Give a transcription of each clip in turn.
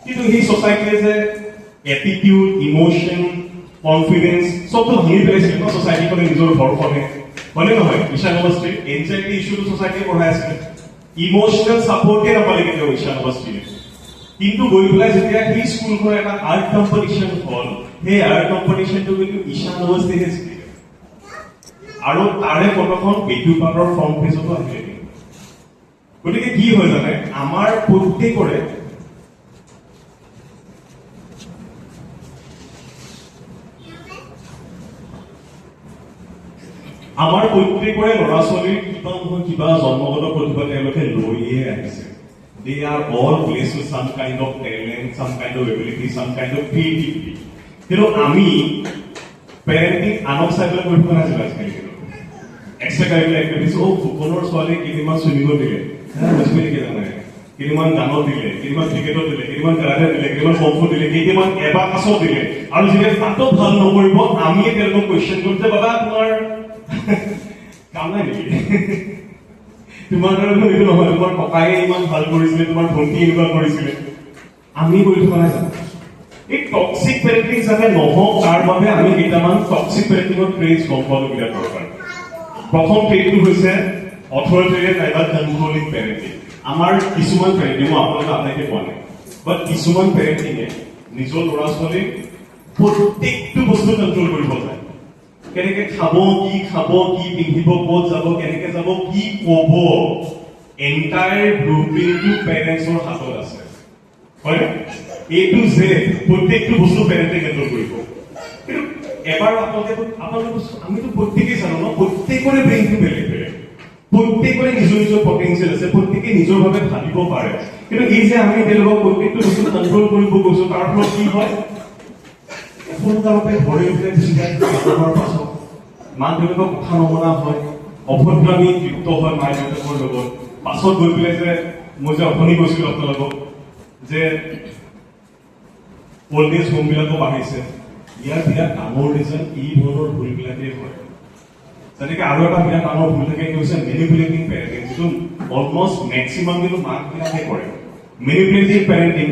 কিন্তু সেই ছ'চাইটিয়ে যে এটিটিউড, ইমোশ্যন, কনফিডেন্স চবটো ভাঙি পেলাইছিলে ন ছ'চাইটিখনে নিজৰ ঘৰখনে, হয়নে নহয়? ঈশান অৱস্থিৰ এনজাইটি ইছ্যুটো ছ'চাইটিয়ে পঢ়াই আছিলে, ইমোশ্যনেল ছাপৰ্টে নাপালে কেতিয়াও ঈশান অৱস্থিৰে। কিন্তু গৈ পেলাই যেতিয়া সেই স্কুলখনৰ এটা আৰ্ট কম্পিটিশ্যন হ'ল, সেই আৰ্ট কম্পিটিশ্যনটো কিন্তু ঈশান অৱস্থিৰে জিকিলে আৰু তাৰে ফটোখন বেটুপাতৰ ফ্ৰণ্ট পেজতো আহিলে। গতিকে কি হয় জানে, আমাৰ প্ৰত্যেকৰে ল'ৰা ছোৱালীৰ কিবা নহয় কিবা জন্মগত প্ৰতিভা তেওঁলোকে লৈয়ে আহিছে। They are all blessed with some kind of talent, some kind of ability, some kind of creativity. কিন্তু আমি পেৰেণ্টিং আনক চাই পেলাই কৰিব নাছিল আজিকালি। এক্সট্ৰা কাৰিকুলাৰ এক্টিভিটিজ, ফুকনৰ ছোৱালী কেইদিনমান চুইমিঙত দিলে, কেইদিনমান গানত দিলে, কেইদিনমান ক্ৰিকেটত দিলে, কেইদিনমান কাৰাটে দিলে, কেইদিনমান কমফু দিলে, কেইদিনমান এবাকাছত দিলে, আৰু যেতিয়া তাতো ভাল নকৰিব আমি তেওঁলোকক কুৱেশ্যন কৰিম যে বাবা তোমাৰ কাম নাই নেকি? তোমাৰ কাৰণে এইটো নহয়, তোমাৰ ককায়ে ইমান ভাল কৰিছিলে, তোমাৰ ভণ্টি এনেকুৱা কৰিছিলে। আমি কৰি থকা নাই জানো? এই টক্সিক পেৰেণ্টিং যাতে নহওক তাৰ বাবে আমি কেইটামান টক্সিক পেৰেণ্টিঙৰ ট্ৰেইটছ গম পোৱালগীয়া দৰকাৰ। প্ৰথম ট্ৰেইটটো হৈছে অথৰিটেৰিয়ান নাইবা কণ্ট্ৰলিং পেৰেণ্টিং। আমাৰ কিছুমান পেৰেণ্টিং, মই আপোনালোকে কোৱা নাই, বাট কিছুমান পেৰেণ্টিঙে নিজৰ ল'ৰা ছোৱালীক প্ৰত্যেকটো বস্তু কণ্ট্ৰল কৰিব যায়। কেনেকে খাব, কি পিন্ধিব, ক'ত যাব, কেনেকে যাব, কি ক'ব, এণ্টায়াৰ ব্লুপ্ৰিণ্টটো পেৰেণ্টছৰ হাতত আছে, হয়? এইটো যে প্ৰত্যেকটো বস্তু পেৰেণ্টে কণ্ট্ৰল কৰিব। কিন্তু এবাৰ আপোনালোকে আমিতো প্ৰত্যেকেই জানো ন, প্ৰত্যেকৰে ব্ৰেইনটো বেলেগ বেলেগ, প্ৰত্যেকৰে নিজৰ নিজৰ পটেঞ্চিয়েল আছে, প্ৰত্যেকে নিজৰ ভাৱে ভাবিব পাৰে। কিন্তু এই যে আমি তেওঁলোকক প্ৰত্যেকটো বস্তু কণ্ট্ৰল কৰিব গৈছো, তাৰ ফলত কি হয়, সোনকালতে ঘৰে উঠে পাছত মাক দেউতাকক কথা নমনা হয়, অভদ্ৰামী লিপ্ত হয় মাক দেউতাকৰ লগত। পাছত গৈ পেলাই যে মই যে অথনি কৈছিলো আপোনালোকক যে অল্ড এজ হোমবিলাকো বাঢ়িছে, ইয়াৰ বিৰাট ডাঙৰ ৰিজন এই ধৰণৰ ভুলবিলাকেই হয়। যেনেকে আৰু এটা বিৰাট ডাঙৰ ভুল থাকে কৈছে মেনিপুলেটিং পেৰেণ্টিং, যিটো অলমষ্ট মেক্সিমাম কিন্তু মাকবিলাকে কৰে। মেনিপুলেটিং পেৰেণ্টিং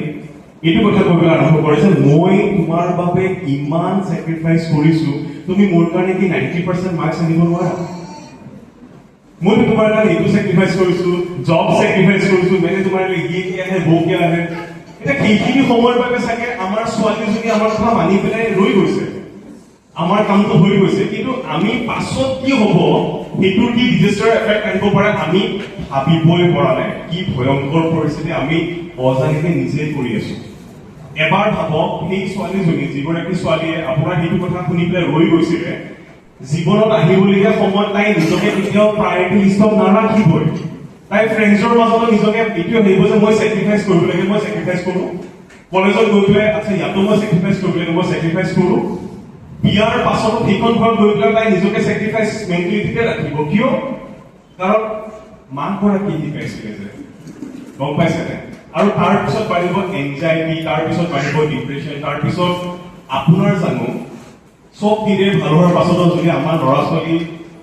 এইটো কথা কৈ পেলাই আৰম্ভ কৰে যে মই তোমাৰ বাবে ইমান চেক্ৰিফাইচ কৰিছো, তুমি মোৰ কাৰণে কি 90% মাৰ্কছ আনিব নোৱাৰা? মইতো তোমাৰ কাৰণে এইটো চেক্ৰিফাইচ কৰিছো, জব চেক্ৰিফাইচ কৰিছো, মানে তোমাৰ ইয়ে কি আহে বৌ কি আহে। এতিয়া সেইখিনি সময়ৰ বাবে চাগে আমাৰ ছোৱালীজনী আমাৰ কথা মানি পেলাই ৰৈ গৈছে, আমাৰ কামটো হৈ গৈছে। কিন্তু আমি পাছত কি হ'ব, সেইটোৰ কি ডিজাষ্টাৰ এফেক্ট আনিব পাৰে আমি ভাবিবই পৰা নাই। কি ভয়ংকৰ পৰিস্থিতি আমি অজানিতে নিজে কৰি আছো। এবাৰ ভাবক, সেই ছোৱালীজনী, যিগৰাকী ছোৱালীয়ে আপোনাৰ সেইটো কথা শুনি পেলাই ৰৈ গৈছিলে, জীৱনত আহিবলগীয়া সময়ত তাই নিজকে কেতিয়াও প্ৰায়ৰিটি লিষ্টত নাৰাখিবই। তাই ফ্ৰেণ্ডছৰ মাজত নিজকে এইটোৱে ভাবিব যে মই চেক্ৰিফাইচ কৰিব লাগে, মই চেক্ৰিফাইচ কৰো। কলেজত গৈ পেলাই আচ্ছা ইয়াতো মই চেক্ৰিফাইচ কৰিব লাগে, মই চেক্ৰিফাইচ কৰো। বিয়াৰ পাছত সেইখন ঘৰত গৈ পেলাই তাই নিজকে চেক্ৰিফাইচ মেণ্টেলিটিতে ৰাখিব। কিয়? কাৰণ মাক গৰাকী শিকাইছিলে যে, গম পাইছেনে? আৰু তাৰ পিছত বাঢ়িব এনজাইটি, তাৰ পিছত বাঢ়িব ডিপ্ৰেশ্যন, তাৰ পিছত আপোনাৰ জানো চব দিনে ভাল হোৱাৰ পাছতো যদি আমাৰ ল'ৰা ছোৱালী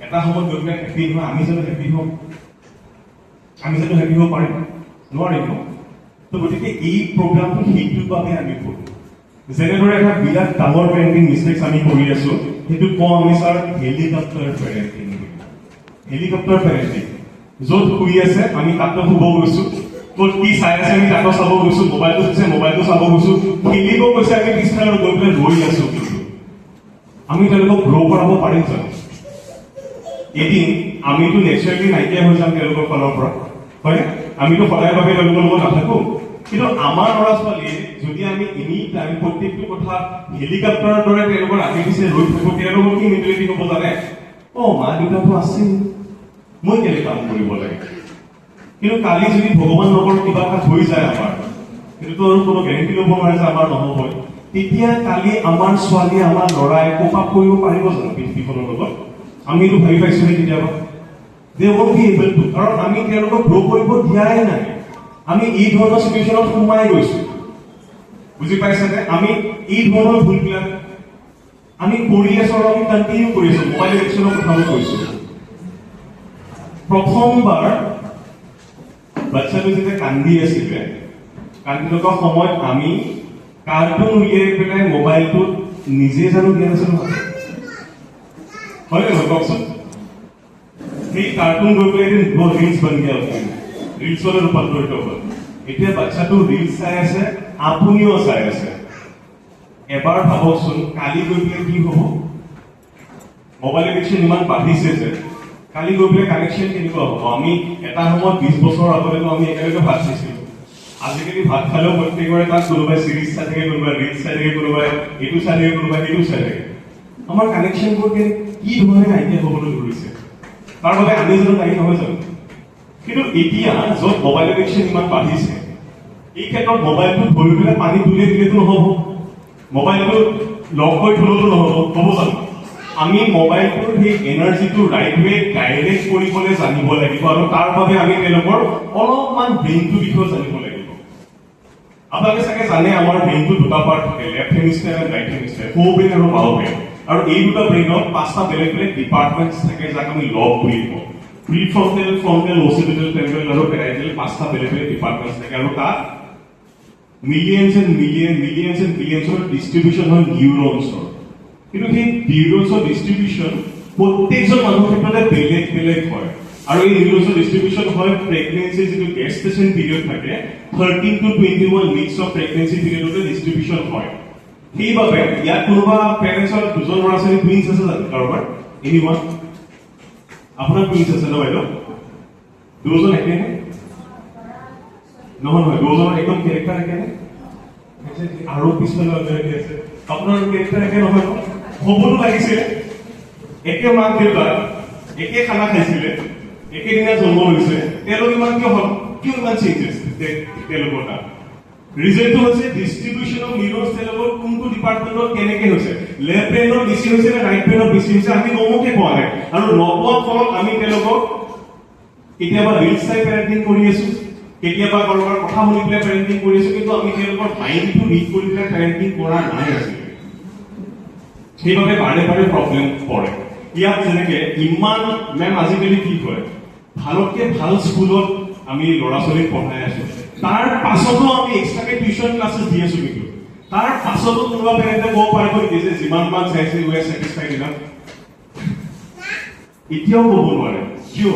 এটা সময়ত গৈ পেলাই হেপী নহয়, আমি জানো হেপী হম? আমি জানো হেপী হ'ব পাৰিম? নোৱাৰিম ন? তো গতিকে এই প্ৰগ্ৰামটো সেইটোৰ বাবে আমি কৰোঁ। যেনেদৰে এটা বিৰাট ডাঙৰ পেৰেণ্টিং মিষ্টেক্স আমি কৰি আছো, সেইটো কওঁ আমি sir helicopter parenting. Helicopter parenting, য'ত শুই আছে আমি তাতো শুব গৈছো, ক'ত কি চাই আছে আমি তাতো চাব গৈছো, মোবাইলটো চাইছে মোবাইলটো চাব গৈছো, খেলিব গৈছে আমি পিছফালে গৈ পেলাই ৰৈ আছো। কিন্তু আমি তেওঁলোকক গ্ৰ' কৰাব পাৰিম জানো? এদিন আমিতো নেচাৰেলি নাইকিয়া হৈ যাম তেওঁলোকৰ ফালৰ পৰা, হয়? আমিতো সদায় ভাবে তেওঁলোকৰ লগত নাথাকো। কিন্তু আমাৰ ল'ৰা ছোৱালীয়ে যদি আমি এনি টাইম প্ৰত্যেকটো কথা হেলিকপ্টাৰৰ দৰে তেওঁলোকৰ আগে পিছে ৰৈ থাকো, তেওঁলোকৰ কি মেণ্টেলিটি হ'ব জানে? মা দেউতাটো আছে, মই কেলে কাম কৰিব লাগে? কিন্তু কালি যদি ভগৱান নগৰ কিবা এটা হৈ যায় আমাৰ, সেইটোতো আৰু কোনো গেৰেণ্টি ল'ব নোৱাৰে যে আমাৰ নহ'বই, তেতিয়া কালি আমাৰ ছোৱালীয়ে আমাৰ ল'ৰাই কোপ আপ কৰিব পাৰিব জানো পৃথিৱীখনৰ লগত? আমি এইটো ভাবি পাইছো নে কেতিয়াবা? দে ৱন্ট বি এবল টু, কাৰণ আমি তেওঁলোকক গ্ৰ' কৰিব দিয়াই নাই। আমি এই ধৰণৰ চিটুৱেশ্যনত সোমাই গৈছো, বুজি পাইছেনে? আমি এই ধৰণৰ ভুলবিলাক আমি কৰি আছো আৰু আমি কণ্টিনিউ কৰি আছো। মোবাইল এডিকশ্যনৰ কথা মই কৈছো। প্ৰথমবাৰ বাচ্চাটো যেতিয়া কান্দি আছিলে, কাৰণ তেনেকুৱা সময়ত আমি কাৰ্টুন উলিয়াই পেলাই মোবাইলটোত নিজে জানো জ্ঞান আছে নহয় হয় নে নহয় কওকচোন সেই কাৰ্টুন গৈ পেলাই এদিন ৰিলছ বন গিয়া ৰিলছলৈ ৰূপান্তৰিত হ'ল এতিয়া বাচ্চাটো ৰিলছ চাই আছে আপুনিও চাই আছে এবাৰ ভাবকচোন কালি গৈ পেলাই কি হ'ব মোবাইল এডিকশ্যন ইমান বাঢ়িছে যে কালি গৈ পেলাই কানেকশ্যন কেনেকুৱা হ'ব আমি এটা সময়ত 20 বছৰ আগতেতো আমি একেলগে ভাত খাইছিলোঁ আজিকালি ভাত খালেও প্ৰত্যেকৰে তাত কোনোবাই চিৰিজ চাই থাকে কোনোবাই ৰিলছ চাই থাকে কোনোবাই এইটো চাই থাকে কোনোবাই সেইটো চাই থাকে আমাৰ কানেকশ্যনবোৰ কি ধৰণে নাইকিয়া হ'বলৈ ধৰিছে তাৰ বাবে আমি জানো দায়ী নহয় জানো কিন্তু এতিয়া য'ত মোবাইল এডিকশ্যন ইমান বাঢ়িছে এই ক্ষেত্ৰত মোবাইলটো ধৰি পেলাই পানী তুলিয়াই দিলেতো নহ'ব মোবাইলটো লক হৈ থ'লেতো নহ'ব হ'ব জানো আমি মোবাইলটোৰ সেই এনাৰ্জিটো ৰাইট ৱে ডাইৰেক্ট কৰিবলৈ জানিব লাগিব আৰু তাৰ বাবে আমি তেওঁলোকৰ অলপমান ব্ৰেইনটো বিষয়ে জানিব লাগিব আপোনালোকে চাগে জানে আমাৰ ব্ৰেইনটো দুটা পাৰ্ট থাকে লেফ্ট হেমিস্ফিয়াৰ আৰু ৰাইট হেমিস্ফিয়াৰ সৌ ব্ৰেইন আৰু বাও ব্ৰেইন আৰু এই দুটা ব্ৰেইনত 5টা বেলেগ বেলেগ ডিপাৰ্টমেণ্টছ থাকে যাক আমি লব বুলি কওঁ প্ৰিফ্ৰণ্টেল ফ্ৰণ্টেল অচিপিটেল টেম্পৰেল আৰু পেৰাইটেল 5টা বেলেগ বেলেগ ডিপাৰ্টমেণ্টছ থাকে আৰু তাত মিলিয়নছ এণ্ড বিলিয়নছৰ ডিষ্ট্ৰিবিউশ্যন হয় নিউৰনছৰ কিন্তু সেই নিউৰনছৰ ডিষ্ট্ৰিবিউশ্যন প্ৰত্যেকজন মানুহৰ ক্ষেত্ৰতে বেলেগ বেলেগ হয় আৰু এই নিউৰনছৰ ডিষ্ট্ৰিবিউশ্যন হয় প্ৰেগনেঞ্চি যিটো গেষ্টেশ্যন পিৰিয়ড থাকে 13 to 21 উইকছ অফ প্ৰেগনেঞ্চি পিৰিয়ডতে ডিষ্ট্ৰিবিউশ্যন হয় সেইবাবে ইয়াত কোনোবা পেৰেণ্টছৰ দুজন ল'ৰা ছোৱালী টুইনছ আছে জানো কাৰোবাৰ এনিৱান আপোনাৰ টুইনছ আছে ন বাইদেউ দুজন একে নে নহয় দুজনৰ একদম কেৰেক্টাৰ একে নে আৰু পিছফালে অন্যকে আছে আপোনাৰ কেৰেক্টাৰ একে নহয় ন হ'বতো লাগিছিলে একে মাক দেউতাক একে খানা খাইছিলে একেদিনা জন্ম লৈছে তেওঁলোক ইমান কিয় হ'ল কিয় ইমান চেঞ্জেছ তেওঁলোকৰ তাত ৰিজনটো হৈছে ডিষ্ট্ৰিবিউশ্যন অফ নিউৰনছ তেওঁলোকৰ কোনটো ডিপাৰ্টমেণ্টত কেনেকে হৈছে লেফ্ট ব্ৰেইনত বেছি হৈছে নে ৰাইট ব্ৰেইনত বেছি হৈছে আমি গমকে পোৱা নাই আৰু নপোৱাৰ ফলত আমি তেওঁলোকক কেতিয়াবা ৰিলছ চাই পেৰেণ্টিং কৰি আছো কেতিয়াবা কাৰোবাৰ কথা শুনি পেলাই পেৰেণ্টিং কৰি আছো কিন্তু আমি তেওঁলোকৰ মাইণ্ডটো ৰিড কৰি পেলাই পেৰেণ্টিং কৰা নাই আছিলে সেইবাবে বাৰে বাৰে প্ৰব্লেম পৰে ইয়াত যেনেকে ইমান মেম আজিকালি কি হয় ভালতকে ভাল স্কুলত আমি ল'ৰা ছোৱালীক পঢ়াই আছো তাৰ পাছতো আমি এক্সট্ৰাকে টিউশ্যন ক্লাছেছ দি আছো কিন্তু তাৰ পাছতো কোনোবা পেৰেণ্টে ক'ব পাৰিব নেকি যে যিমান মান চাইছে উই আৰ ছেটিছফাইড ইনাফ এতিয়াও ক'ব নোৱাৰে কিয়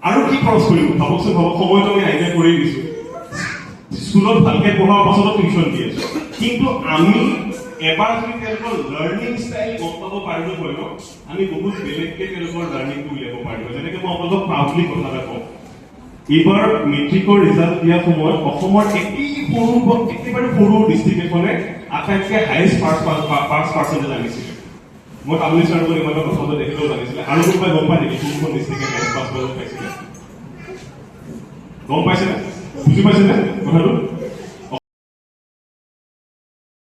আৰু কি খৰচ কৰিব ভাবকচোন সময়টো আমি আইডিয়া কৰি দিছো স্কুলত ভালকে পঢ়াৰ পাছতো টিউশ্যন দি আছো কিন্তু আমি এবাৰ যদি তেওঁলোকৰ লাৰ্ণিং ষ্টাইল গম পাব পাৰিলো হয় ন আমি বহুত বেলেগকে তেওঁলোকৰ লাৰ্ণিংটো উলিয়াব পাৰিলো যেনেকে মই আপোনালোকক প্ৰাউডলি কথা এটা কওঁ এইবাৰ মেট্ৰিকৰ ৰিজাল্ট দিয়া সময়ত অসমৰ একেবাৰে সৰু ডিষ্ট্ৰিক্ট এখনে আটাইতকৈ হায়েষ্ট পাছ পাৰ্চেণ্টেজ আনিছিলে মই তামুলী ছাৰ বুলি ইমান কথাটো দেখিলেও জানিছিলে আৰু কোনোবাই গম পায় নেকি কোনখন ডিষ্ট্ৰিক্টে হায়েষ্ট পাছ পাইছিলে গম পাইছে নে বুজি পাইছে নে কথাটো